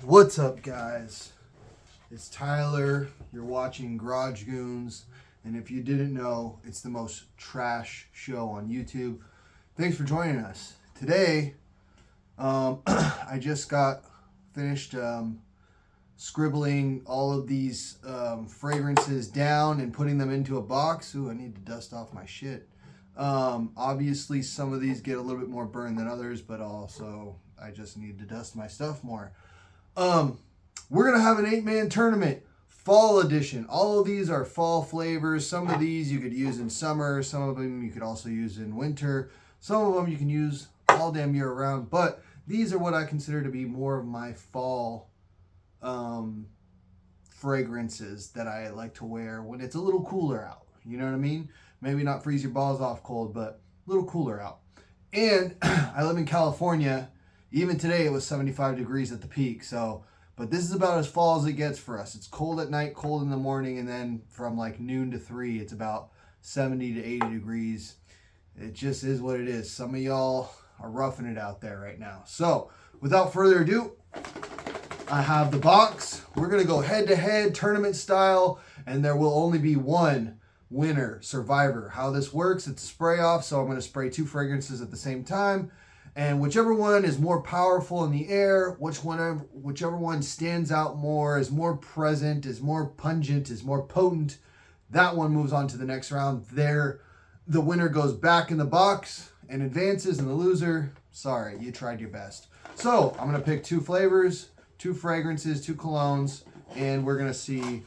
What's up, guys? It's Tyler. You're watching Garage Goons, and if you didn't know, it's the most trash show on YouTube. Thanks for joining us. Today, I just got finished scribbling all of these fragrances down and putting them into a box. Ooh, I need to dust off my shit. Obviously, some of these get a little bit more burned than others, but also I just need to dust my stuff more. We're going to have an 8-man tournament, fall edition. All of these are fall flavors. Some of these you could use in summer. Some of them you could also use in winter. Some of them you can use all damn year round. But these are what I consider to be more of my fall fragrances that I like to wear when it's a little cooler out. You know what I mean? Maybe not freeze your balls off cold, but a little cooler out. And I live in California. Even today it was 75 degrees at the peak. But this is about as fall as it gets for us. It's cold at night, cold in the morning, and then from like noon to 3, it's about 70 to 80 degrees. It just is what it is. Some of y'all are roughing it out there right now. So without further ado, I have the box. We're going to go head-to-head tournament style, and there will only be one winner, survivor. How this works, it's a spray off, so I'm going to spray 2 fragrances at the same time. And whichever one is more powerful in the air, whichever one stands out more, is more present, is more pungent, is more potent, that one moves on to the next round. There, the winner goes back in the box and advances, and the loser, sorry, you tried your best. So I'm going to pick 2 flavors, 2 fragrances, 2 colognes, and we're going to see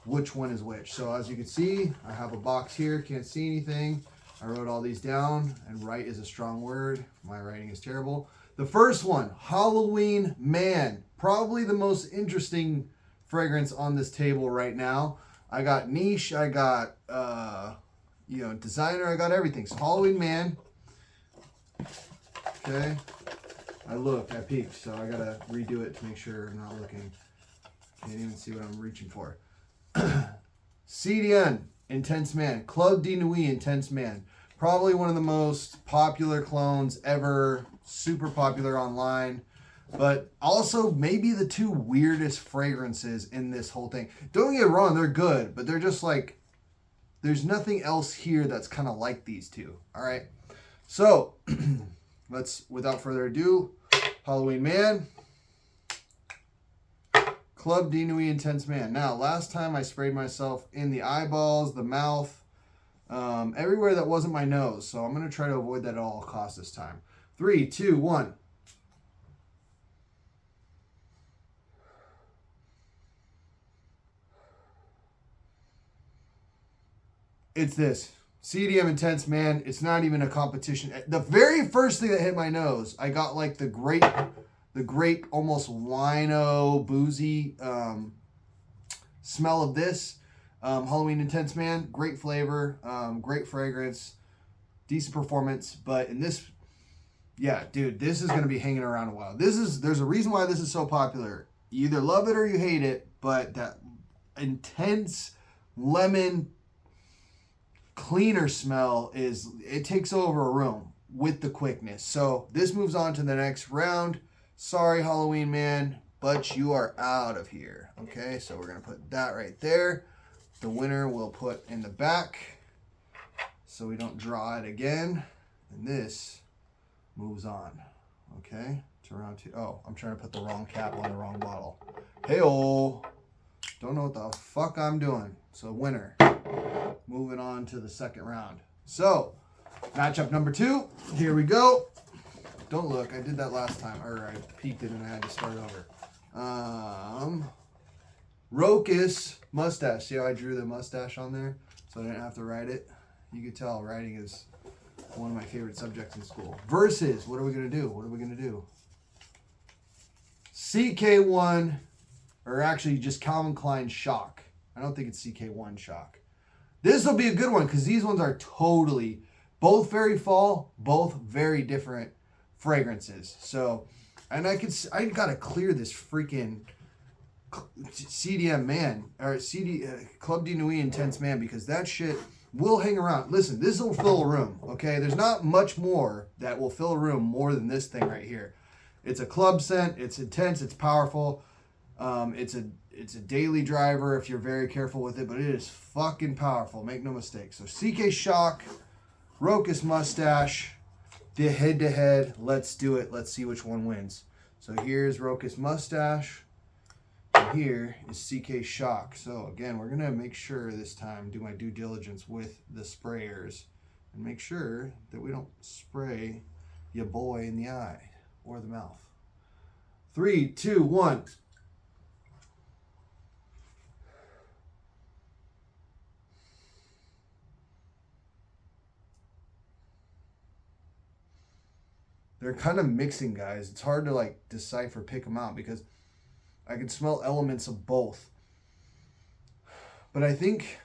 which one is which. So as you can see, I have a box here, can't see anything. I wrote all these down, and write is a strong word. My writing is terrible. The first one, Halloween Man. Probably the most interesting fragrance on this table right now. I got niche, I got designer, I got everything. So Halloween Man. Okay. I peeked, so I gotta redo it to make sure I'm not looking. Can't even see what I'm reaching for. CDN, Intense Man. Club de Nuit, Intense Man. Probably one of the most popular clones ever. Super popular online. But also maybe the 2 weirdest fragrances in this whole thing. Don't get me wrong, they're good. But they're just like, there's nothing else here that's kind of like these 2. Alright. So, let's, without further ado, Halloween Man. Club de Nuit, Intense Man. Now, last time I sprayed myself in the eyeballs, the mouth, everywhere that wasn't my nose. So I'm going to try to avoid that at all costs this time. 3, 2, 1. It's this. CDM Intense Man. It's not even a competition. The very first thing that hit my nose, I got like the grape almost wino boozy smell of this. Halloween Intense Man, great flavor, great fragrance, decent performance. But in this, yeah, dude, this is going to be hanging around a while. There's a reason why this is so popular. You either love it or you hate it, but that intense lemon cleaner smell it takes over a room with the quickness. So this moves on to the next round. Sorry, Halloween Man, but you are out of here. Okay, so we're going to put that right there. The winner will put in the back so we don't draw it again. And this moves on. Okay, to round 2. Oh, I'm trying to put the wrong cap on the wrong bottle. Hey-oh. Don't know what the fuck I'm doing. So winner. Moving on to the second round. So, matchup number 2. Here we go. Don't look. I did that last time. Or I peeked it and I had to start over. Rocus mustache. See how I drew the mustache on there? So I didn't have to write it. You could tell writing is one of my favorite subjects in school. Versus, what are we going to do? CK1, or actually just Calvin Klein Shock. I don't think it's CK1 Shock. This will be a good one because these ones are totally, both very fall, both very different fragrances. So, and I gotta clear this freaking CDM Man, or Club de Nuit Intense Man, because that shit will hang around. Listen, this will fill a room, okay? There's not much more that will fill a room more than this thing right here. It's a club scent. It's intense. It's powerful. It's a daily driver if you're very careful with it, but it is fucking powerful. Make no mistake. So CK Shock, Rocus Mustache, the head-to-head. Let's do it. Let's see which one wins. So here's Rocus Mustache. And here is CK Shock. So again, we're going to make sure this time, do my due diligence with the sprayers and make sure that we don't spray your boy in the eye or the mouth. 3, 2, 1. They're kind of mixing, guys. It's hard to like decipher, pick them out because I can smell elements of both. But I think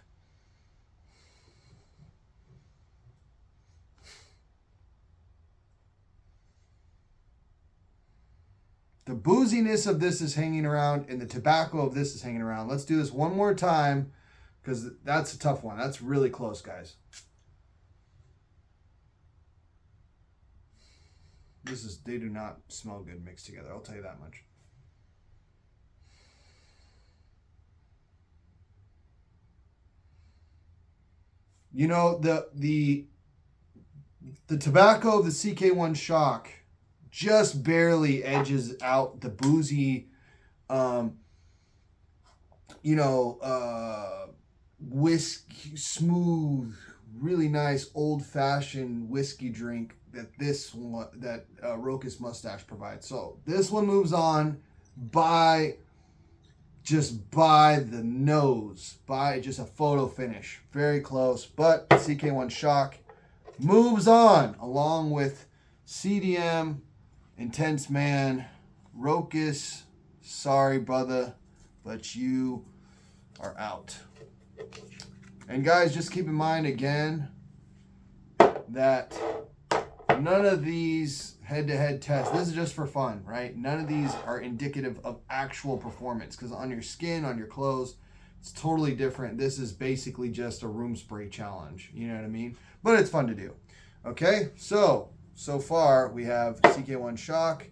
the booziness of this is hanging around and the tobacco of this is hanging around. Let's do this one more time because that's a tough one. That's really close, guys. They do not smell good mixed together. I'll tell you that much. You know, the tobacco of the CK1 Shock just barely edges out the boozy, whiskey, smooth, really nice old-fashioned whiskey drink that Rocus Mustache provides. So this one moves on by the nose, by just a photo finish. Very close, but CK1 Shock moves on along with CDM, Intense Man, Rocus. Sorry, brother, but you are out. And guys, just keep in mind again that none of these head-to-head tests, this is just for fun, right? None of these are indicative of actual performance because on your skin, on your clothes, it's totally different. This is basically just a room spray challenge. You know what I mean? But it's fun to do. Okay, so far we have CK1 Shock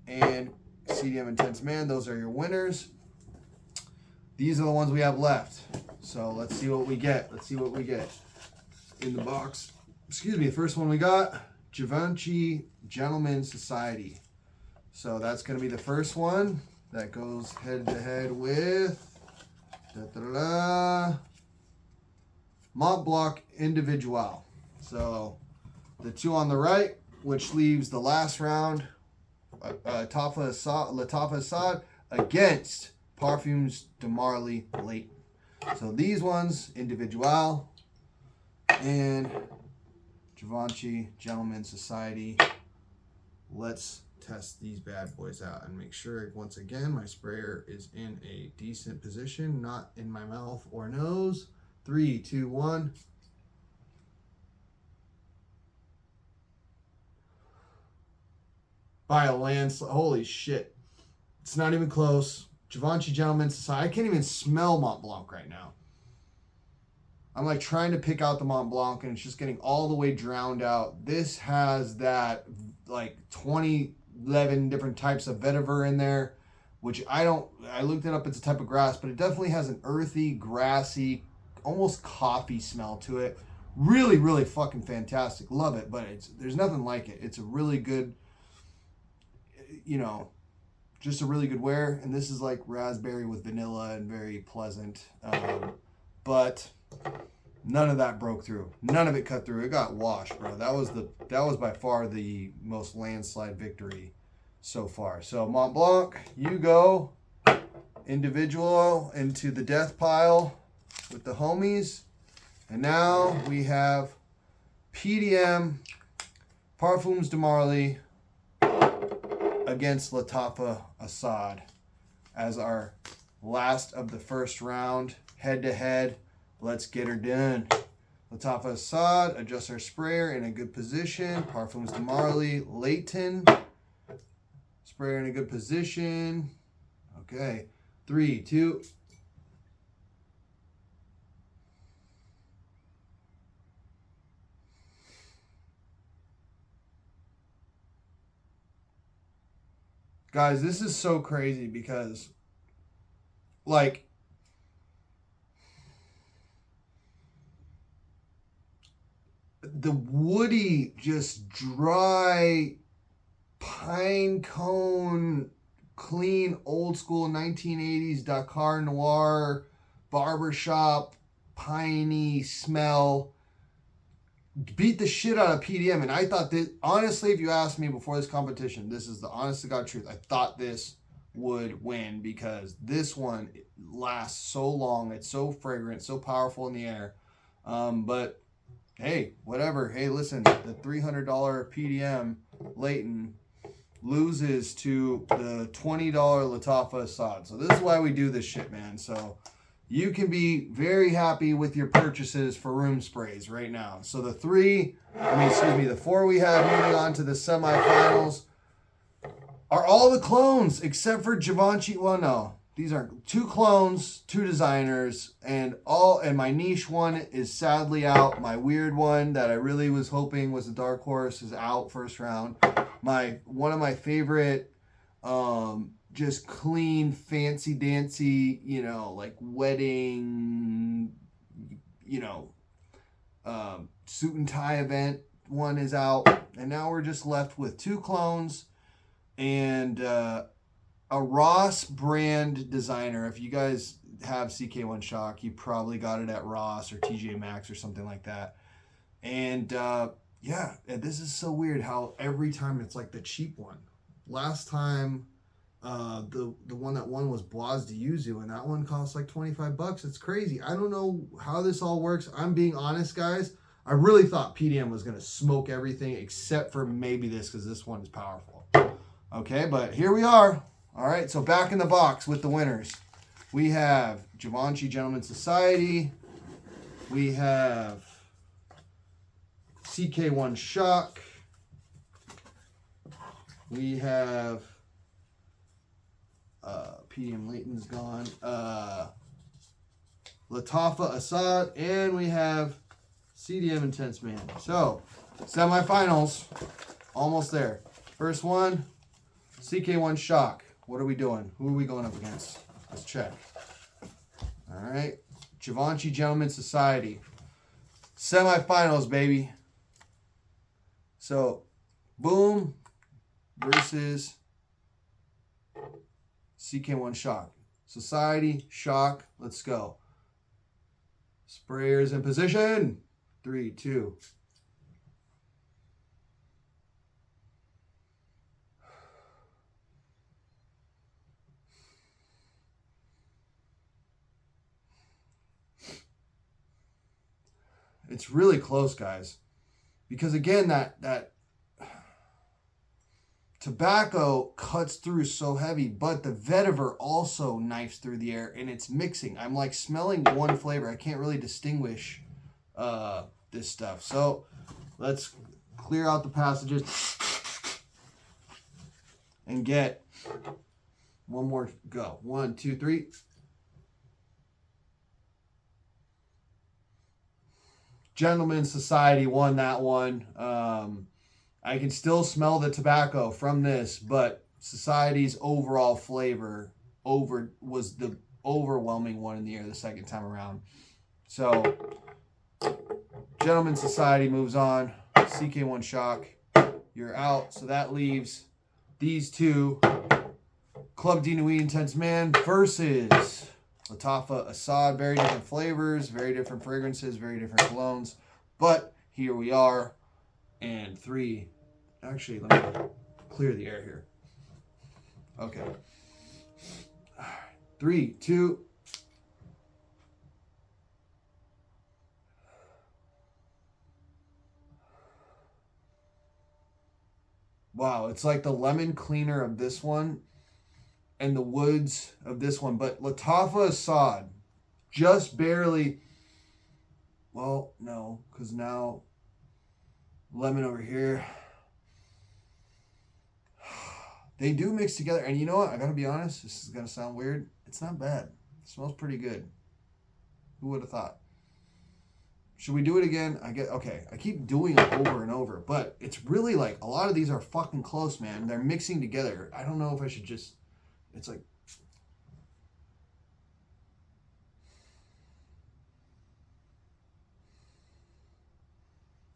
and CDM Intense Man. Those are your winners. These are the ones we have left. So let's see what we get. Let's see what we get in the box. Excuse me, the first one we got, Givenchy Gentleman Society. So that's going to be the first one that goes head to head with Mont Blanc Individual. So the two on the right, which leaves the last round, Latafa Assad against Parfums de Marly Leighton. So these ones, Individual and Givenchy Gentleman Society. Let's test these bad boys out and make sure, once again, my sprayer is in a decent position, not in my mouth or nose. 3, 2, 1. By a landslide. Holy shit. It's not even close. Givenchy Gentleman Society. I can't even smell Mont Blanc right now. I'm like trying to pick out the Mont Blanc and it's just getting all the way drowned out. This has that like 11 different types of vetiver in there, which I looked it up. It's a type of grass, but it definitely has an earthy, grassy, almost coffee smell to it. Really, really fucking fantastic. Love it, but there's nothing like it. It's a really good, just a really good wear. And this is like raspberry with vanilla and very pleasant. But none of that broke through. None of it cut through. It got washed, bro. That was by far the most landslide victory so far. So Mont Blanc, you go Individual into the death pile with the homies. And now we have PDM, Parfums de Marly against Latafa Assad as our last of the first round, head to head. Let's get her done. Latafa Assad, adjust our sprayer in a good position. Parfums de Marly Leighton, sprayer in a good position. Okay, 3, 2. Guys, this is so crazy because, like, the woody, just dry pine cone, clean, old school 1980s Dakar Noir barbershop, piney smell beat the shit out of PDM. And I thought that, honestly, if you asked me before this competition, this is the honest to God truth, I thought this would win because this one lasts so long. It's so fragrant, so powerful in the air. But hey, whatever. Hey, listen, the $300 PDM Leighton loses to the $20 Latafa Assad. So this is why we do this shit, man. So you can be very happy with your purchases for room sprays right now. So the four we have moving on to the semifinals are all the clones except for Givenchy. Well, no, these are 2 clones, 2 designers, and my niche one is sadly out. My weird one that I really was hoping was a dark horse is out first round. One of my favorite, just clean, fancy dancy, like wedding, suit and tie event one is out. And now we're just left with 2 clones and a Ross brand designer. If you guys have CK1 Shock, you probably got it at Ross or TJ Maxx or something like that. And yeah, this is so weird how every time it's like the cheap one. Last time, the one that won was Bois de Yuzu, and that one cost like $25. It's crazy. I don't know how this all works. I'm being honest, guys. I really thought PDM was going to smoke everything except for maybe this, because this one is powerful. Okay, but here we are. All right, so back in the box with the winners. We have Givenchy Gentleman Society. We have CK1 Shock. We have PDM Leighton's gone. Latafa Assad. And we have CDM Intense Man. So, semifinals. Almost there. First one, CK1 Shock. What are we doing? Who are we going up against? Let's check. All right. Givenchy Gentleman Society. Semifinals, baby. So, Boom versus CK1 Shock. Society, Shock, let's go. Sprayers in position. 3, 2. It's really close, guys. Because again, that tobacco cuts through so heavy, but the vetiver also knifes through the air, and it's mixing. I'm like smelling one flavor. I can't really distinguish this stuff. So let's clear out the passages and get one more go. 1, 2, 3. Gentleman Society won that one. I can still smell the tobacco from this, but Society's overall flavor was the overwhelming one in the air the second time around. So, Gentleman Society moves on. CK1 Shock, you're out. So that leaves these two. Club de Nuit Intense Man versus Latafa Assad. Very different flavors, very different fragrances, very different colognes. But here we are. And 3. Actually, let me clear the air here. Okay. 3, 2. Wow, it's like the lemon cleaner of this one and the woods of this one. But Latafa Assad, just barely. Well, no, because now lemon over here. They do mix together. And you know what? I got to be honest. This is going to sound weird. It's not bad. It smells pretty good. Who would have thought? Should we do it again? Okay. I keep doing it over and over, but it's really like a lot of these are fucking close, man. They're mixing together. I don't know if I should just. It's like.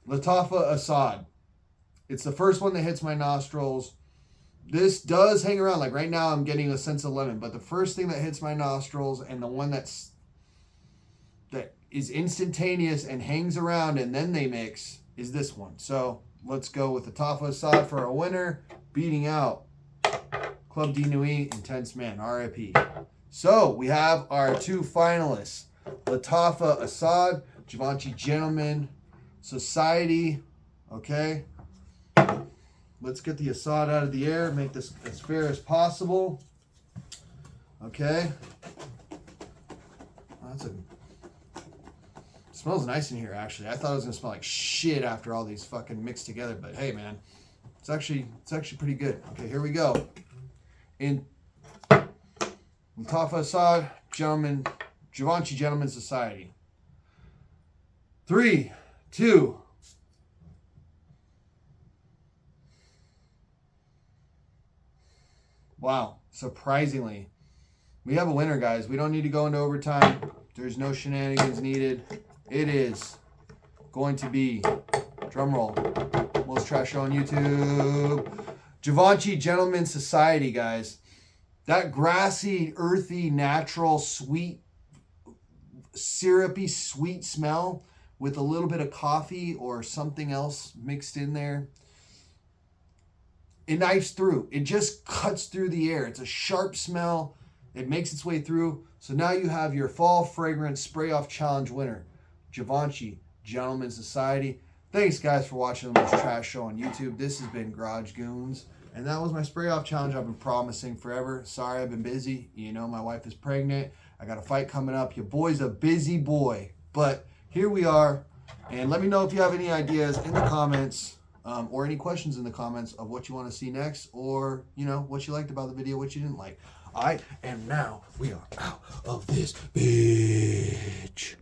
Latafa Assad. It's the first one that hits my nostrils. This does hang around. Like right now, I'm getting a sense of lemon, but the first thing that hits my nostrils and the one that is instantaneous and hangs around and then they mix is this one. So let's go with the Latafa Assad for our winner, beating out Club D Nuit, Intense Man, RIP. So we have our two finalists, Latafa Assad, Givenchy Gentleman Society. Okay. Let's get the Assad out of the air, make this as fair as possible. Okay. It smells nice in here, actually. I thought it was gonna smell like shit after all these fucking mixed together, but hey, man, it's actually pretty good. Okay, here we go. In Latafa Assad, Givenchy Gentleman Society. 3, 2. Wow, surprisingly, we have a winner, guys. We don't need to go into overtime. There's no shenanigans needed. It is going to be, drumroll, most trash show on YouTube, Givenchy Gentleman Society, guys. That grassy, earthy, natural, sweet, syrupy, sweet smell with a little bit of coffee or something else mixed in there. It knifes through. It just cuts through the air. It's a sharp smell. It makes its way through. So now you have your Fall Fragrance Spray Off Challenge winner, Givenchy Gentleman Society. Thanks, guys, for watching the most trash show on YouTube. This has been Garage Goons. And that was my Spray Off Challenge I've been promising forever. Sorry, I've been busy. You know, my wife is pregnant. I got a fight coming up. Your boy's a busy boy. But here we are. And let me know if you have any ideas in the comments. Or any questions in the comments of what you want to see next, or, you know, what you liked about the video, what you didn't like. All right, and now we are out of this bitch.